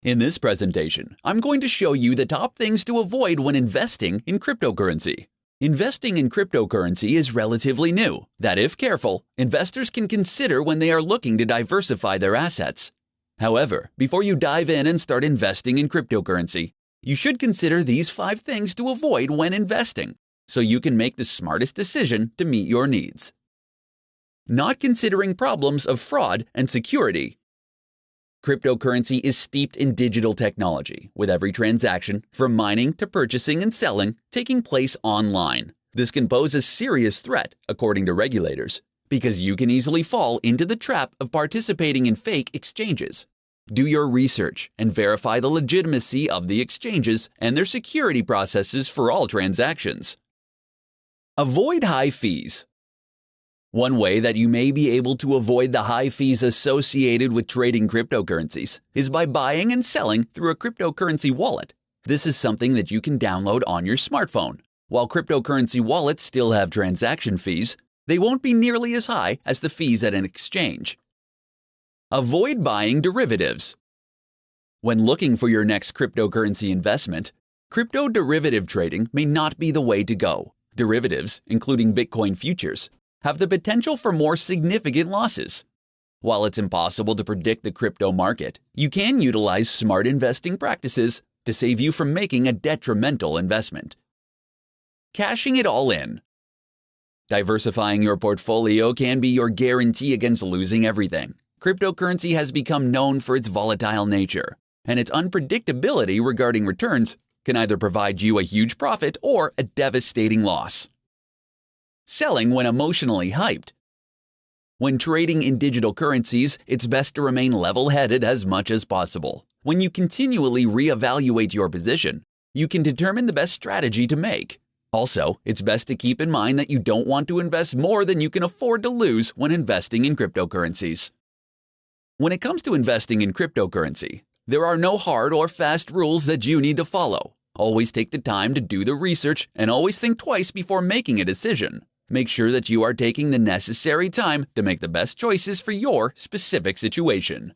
In this presentation, I'm going to show you the top things to avoid when investing in cryptocurrency. Investing in cryptocurrency is relatively new that, if careful, investors can consider when they are looking to diversify their assets. However, before you dive in and start investing in cryptocurrency, you should consider these 5 things to avoid when investing, so you can make the smartest decision to meet your needs. Not considering problems of fraud and security. Cryptocurrency is steeped in digital technology, with every transaction, from mining to purchasing and selling, taking place online. This can pose a serious threat, according to regulators, because you can easily fall into the trap of participating in fake exchanges. Do your research and verify the legitimacy of the exchanges and their security processes for all transactions. Avoid high fees. One way that you may be able to avoid the high fees associated with trading cryptocurrencies is by buying and selling through a cryptocurrency wallet. This is something that you can download on your smartphone. While cryptocurrency wallets still have transaction fees, they won't be nearly as high as the fees at an exchange. Avoid buying derivatives. When looking for your next cryptocurrency investment, crypto derivative trading may not be the way to go. Derivatives, including Bitcoin futures, have the potential for more significant losses. While it's impossible to predict the crypto market, you can utilize smart investing practices to save you from making a detrimental investment. Cashing it all in. Diversifying your portfolio can be your guarantee against losing everything. Cryptocurrency has become known for its volatile nature, and its unpredictability regarding returns can either provide you a huge profit or a devastating loss. Selling when emotionally hyped. When trading in digital currencies, it's best to remain level-headed as much as possible. When you continually reevaluate your position, you can determine the best strategy to make. Also, it's best to keep in mind that you don't want to invest more than you can afford to lose when investing in cryptocurrencies. When it comes to investing in cryptocurrency, there are no hard or fast rules that you need to follow. Always take the time to do the research and always think twice before making a decision. Make sure that you are taking the necessary time to make the best choices for your specific situation.